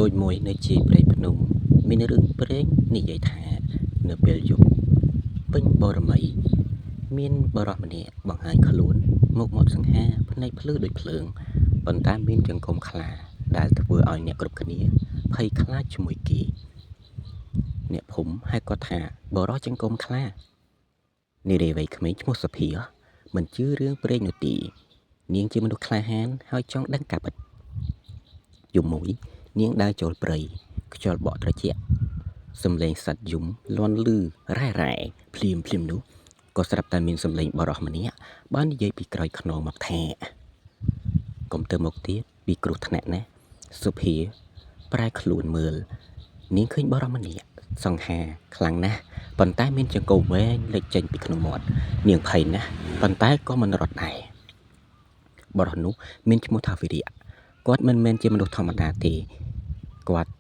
ដូចមួយនៅជាព្រៃភ្នំមានរឿងព្រេងនិយាយថានៅពេលយប់ពេញបរមីមានបរិសម្នាក់បង្ហាញខ្លួនមកមាត់សង្ហាភ្នែកភ្លឺដូចភ្លើងប៉ុន្តែមានចង្កុំខ្លាដែលធ្វើឲ្យអ្នកគ្រប់គ្នាភ័យខ្លាចជាមួយគេអ្នកភូមិហៅគាត់ថាបរិសចង្កុំខ្លានារីវ័យក្មេងឈ្មោះសុភាមិនជឿរឿងព្រេងនោះទេនាងជាមនុស្សក្លាហានហើយចង់ដឹងការពិតយប់មួយនាងដើរចូលព្រៃខ្យល់បក់ត្រជាក់សំឡេងសត្វយំលាន់លឺរ៉ែរ៉ែភ្លាមនោះក៏ស្រាប់តែមានសំឡេងបរិសម្នាក់បាននិយាយពីក្រោយខ្នងមកថាកុំទៅមកទៀតពីគ្រោះថ្នាក់ណាសុភាប្រែខ្លួនមើលនាងឃើញបរិសម្នាក់សង្ហាខ្លាំងណាស់ប៉ុន្តែមានចង្កូមវែងលេចចេញពីក្នុងមាត់នាងភ័យណាស់ប៉ុន្តែក៏មិនរត់ដែរបរិសនោះមានឈ្មោះថាវិរិយគាត់មិនមែនជាមនុស្សធម្មតាទេគាត់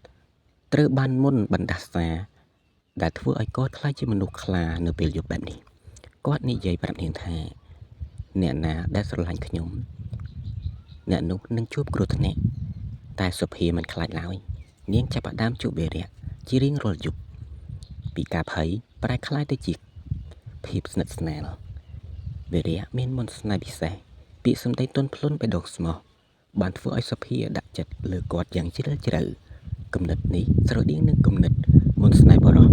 ត្រូវបានមុនបណ្ដាសាដែលធ្វើឲ្យគាត់ខ្លាចជាមនុស្សខ្លានៅពេលយប់បែបនេះគាត់និយាយប្រាប់នាងថាអ្នកណាដែលស្រឡាញ់ខ្ញុំអ្នកនោះនឹងជួបគ្រោះថ្នាក់តែសុភាមិនខ្លាចឡើយនាងចាប់ផ្ដើមជួបវិរិយជារៀងរាល់យប់ពីការភ័យប្រែក្លាយទៅជាភាពស្និទ្ធស្នាលវិរិយមានមន្តស្នេហ៍ពិសេសពាក្យសម្ដីទន់ភ្លន់បេះដូងស្មោះបានធ្វើឲ្យសុភាដាក់ចិត្តលើគាត់យ៉ាងជ្រាលជ្រៅគំនិតនេះស្រដៀងនឹងគំនិតមន្តស្នេហ៍បរិស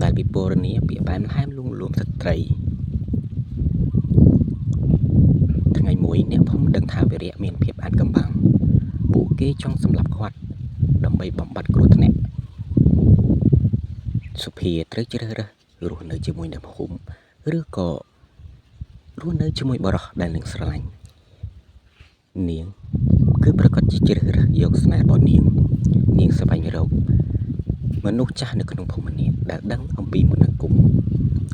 ដែលពិពណ៌នាពាក្យបែបល្ហែមលួងលោមស្ត្រីថ្ងៃមួយអ្នកភូមិដឹងថាវិរិយមានភាពអាថ៌កំបាំងពួកគេចង់សម្លាប់គាត់ដើម្បីបំបត្តិគ្រោះថ្នាក់សុភាត្រូវជ្រើសរើសរស់នៅជាមួយអ្នកភូមិឬក៏រស់នៅជាមួយបរិសដែលនឹងស្រឡាញ់នាងគឺប្រកាសជាជ្រើសរើសយកស្នេហ៍របស់នាងស្វែងរកមនុស្សចាស់នៅក្នុងភូមិម្នាក់ដែលដឹងអំពីមន្តអាគម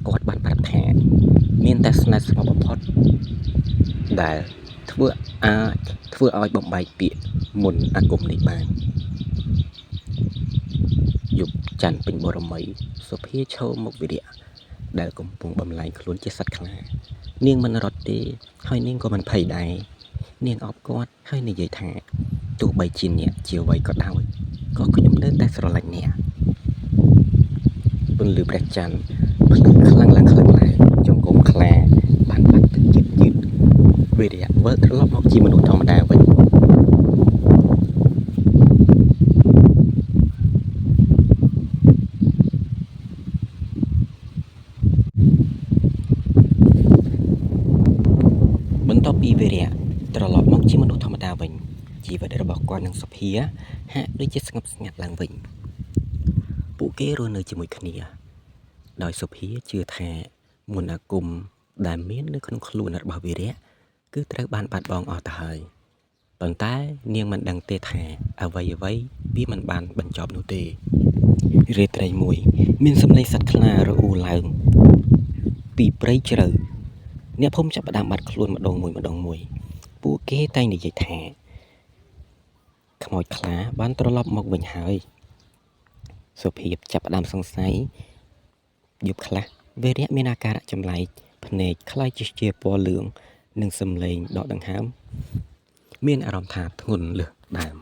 គាត់បានប្រាប់ថាមានតែស្នេហ៍ស្មោះបំផុតដែលធ្វើឲ្យបំបែកពាក្យមន្តអាគមនេះបានយប់ច័ន្ទពេញបរមីសុភាឈរមុខវិរិយដែលកំពុងបំលែងខ្លួនជាសត្វខ្លានាងមិនរត់ទេហើយនាងក៏មិនភ័យដែរនាងអបគាត់ហើយនិយាយថាទោះបីជាអ្នកជាអ្វីក៏ដោយក៏ខ្ញុំនៅតែស្រឡាញ់អ្នកពន្លឺព្រះច័ន្ទភ្លឺខ្លាំងឡើងចង្កូមខ្លាបានបាត់ទឹកយឺតវិរិយវិលត្រឡប់មកជាមនុស្សធម្មតាវិញបន្ទាប់ពីវិរិយត្រឡប់មកជាមនុស្សធម្មតាវិញជីវិតរបស់គាត់និងសុភាហាក់ដូចជាស្ងប់ស្ងាត់ឡើងវិញពួកគេរស់នៅជាមួយគ្នាដោយសុភាជឿថាមន្តអាគមដែលមាននៅក្នុងខ្លួនរបស់វិរិយគឺត្រូវបានបាត់បង់អស់ទៅហើយប៉ុន្តែនាងមិនដឹងទេថាអ្វីវាមិនបានបញ្ចប់នោះទេរាត្រីមួយមានសំឡេងសត្វខ្លារអ៊ូឡើងពីព្រៃជ្រៅអ្នកភូមិចាប់ផ្ដើមបាត់ខ្លួនម្ដងមួយពួកគេតែងនិយាយថាខ្មោចខ្លាបានត្រឡប់មកវិញហើយសុភាពចាប់ផ្ដើមសង្ស័យយប់ខ្លះវិរិយមានអាការៈចម្លែកភ្នែកខ្លាយជាពណ៌លឿងនិងសំឡេងដកដង្ហើមមានអារម្មណ៍ថាធ្ងន់លើសដើម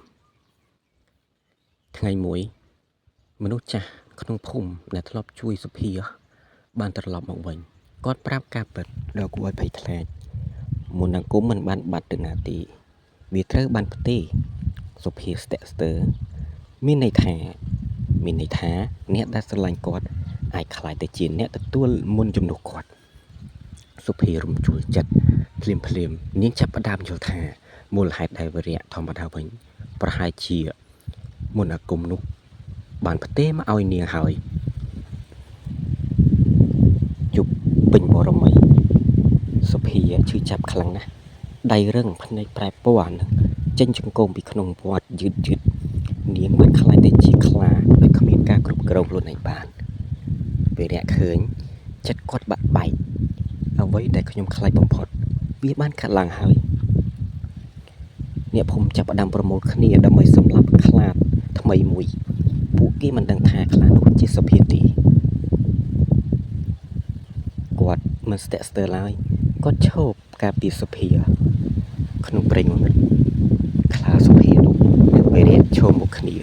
ថ្ងៃមួយមនុស្សចាស់ក្នុងភូមិដែលធ្លាប់ជួយសុភាបានត្រឡប់មកវិញគាត់ប្រាប់ការពិតដ៏គួរឲ្យភ័យខ្លាចមន្តអាគមមិនបានបាត់ទៅណាទេវាត្រូវបានផ្ទេរសុភាស្ទាក់ស្ទើរមានន័យថាអ្នកដែលស្រឡាញ់គាត់អាចខ្លាចទៅជាអ្នកទទួលមុនជំនួសគាត់សុភារំជួលចិត្តភ្លាមនាងចាប់ផ្ដើមយល់ថាមូលហេតុដែលវិរិយធម្មតាវិញប្រហែលជាមន្តអាគមនោះបានផ្ទេរមកឲ្យនាងហើយយប់ពេញបរមីសុភាឈឺចាប់ខ្លាំងណាស់ដៃរឹងភ្នែកប្រែពណ៌នឹងចេញចង្កូមពីក្នុងវត្តយឺតនាងបានខ្លាចទៅជាខ្លាដោយគ្មានការគ្រប់គ្រងខ្លួនឯងបានវិរិយឃើញចិត្តគាត់បាក់បែកអ្វីដែលខ្ញុំខ្លាចបំផុតវាបានកាត់ឡើងហើយអ្នកភូមិចាប់ផ្ដើមប្រមូលគ្នាដើម្បីសម្លាប់ខ្លាថ្មីមួយពួកគេមិនដឹងថាខ្លានោះជាសុភាទេគាត់មិនស្ទាក់ស្ទើរឡើយគាត់ឈប់ការពារសុភាក្នុងព្រៃងងឹតខ្លាសុភានោះនិងវិរិយឈរមុខគ្នា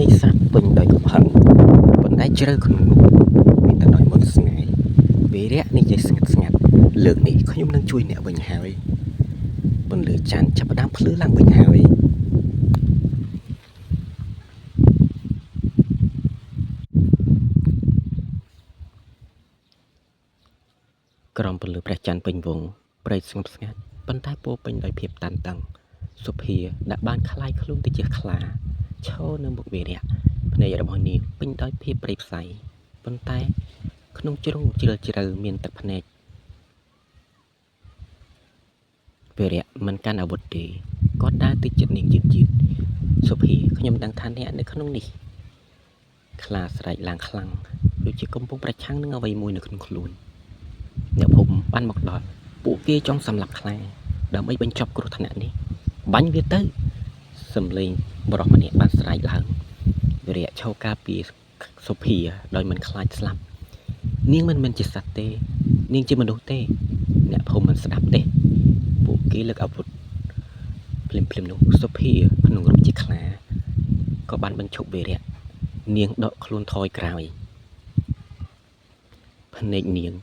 នេះសាប់ពេញដោយកំហឹងប៉ុន្តែជ្រៅក្នុងនោះមានតែដោយមុនស្នេហ៍វីរៈនិយាយស្ងាត់លើកនេះខ្ញុំនឹងជួយអ្នកវិញហើយពន្លឺច័ន្ទចាប់ផ្ដើមភ្លឺឡើងវិញហើយក្រំពន្លឺព្រះច័ន្ទពេញវងព្រៃស្ងប់ស្ងាត់ប៉ុន្តែពោពេញដោយភាពតានតឹងសុភាដាក់បានคล้ายខ្លួនទៅជាខ្លាឈរនៅមុខវីរៈភ្នែករបស់នាងពេញដោយភាពព្រៃផ្សៃប៉ុន្តែក្នុងជ្រុងជ្រៅមានទឹកភ្នែកវីរៈមិនកាន់អាវុធទេគាត់ដើរទៅជិតនាងយឺតសុភាខ្ញុំដឹងថាអ្នកនៅក្នុងនេះខ្លាស្រែកឡើងខ្លាំងដូចជាកំពុងប្រឆាំងនឹងអ្វីមួយនៅក្នុងខ្លួនអ្នកភូមិបានមកដល់ពួកគេចង់សម្លាប់ខ្លាដើម្បីបញ្ចប់គ្រោះថ្នាក់នេះបាញ់វាទៅសំឡេងបរិះម្នាក់បានស្រែកឡើងវីរៈឈរការពារសុភាដោយមិនខ្លាចស្លាប់នាងមិនមែនជាសត្វទេនាងជាមនុស្សទេអ្នកភូមិមិនស្ដាប់ទេពួកគេលើកអាវុធភ្លាមនោះសុភាក្នុងរូបជាខ្លាក៏បានបញ្ឈប់វីរៈនាងដកខ្លួនថយក្រោយភ្នែកនាង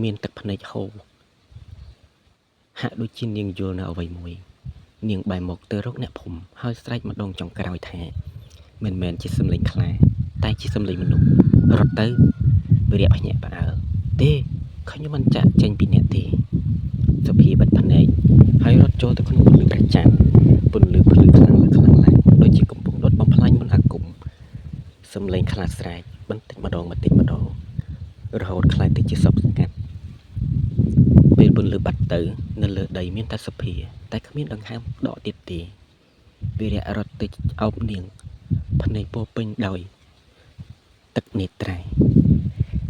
មានទឹកភ្នែកហូរហាក់ដូចជានាងយល់នៅអ្វីមួយនាងបែរមកទៅរកអ្នកភូមិហើយស្រែកម្ដងចុងក្រោយថាមិនមែនជាសំឡេងខ្លាតែជាសំឡេងមនុស្សរត់ទៅវីរៈភ្ញាក់ផ្អើលទេខ្ញុំមិនចាក់ចេញពីអ្នកទេសុភាបិទភ្នែកហើយរត់ចូលទៅក្នុងពន្លឺព្រះច័ន្ទពន្លឺភ្លឺខ្លាំងឡើងដូចជាកំពុងដុតបំផ្លាញមន្តអាគមសំឡេងខ្លាស្រែកបន្តិចម្ដងរហូតខ្លាយទៅជាសពស្ងាត់ពេលពន្លឺបាត់ទៅនៅលើដីមានតែសុភាតែគ្មានដង្ហើមដកទៀតទេវីរៈរត់ទៅអោបនាងភ្នែកពោពេញដោយទឹកនេត្រែ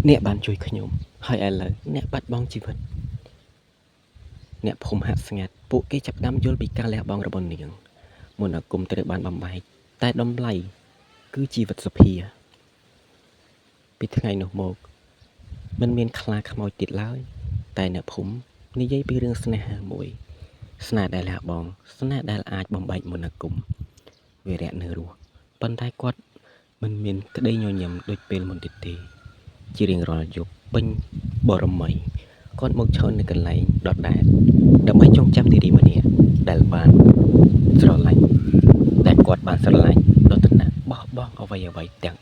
អ្នកបានជួយខ្ញុំហើយឥឡូវអ្នកបាត់បង់ជីវិតអ្នកភូមិហាក់ស្ងាត់ពួកគេចាប់ផ្ដើមយល់ពីការលះបង់របស់នាងមន្តអាគមត្រូវបានបំបែកតែតម្លៃគឺជីវិតសុភាពីថ្ងៃនោះមកមិនមានខ្លាខ្មោចទៀតឡើយតែអ្នកភូមិនិយាយពីរឿងស្នេហាមួយស្នេហ៍ដែលលះបង់ស្នេហ៍ដែលអាចបំបែកមន្តអាគមវីរៈនៅរស់ប៉ុន្តែគាត់មិនមានក្តីញញឹមដូចពេលមុនទៀតទេជារៀងរាល់យប់ពេញបរមីគាត់មកឈរនៅកន្លែងដដែលដើម្បីចងចាំនារីម្នាក់ដែលបានស្រឡាញ់ដែលគាត់បានស្រឡាញ់ដល់ថ្នាក់បោះបង់អ្វីទាំង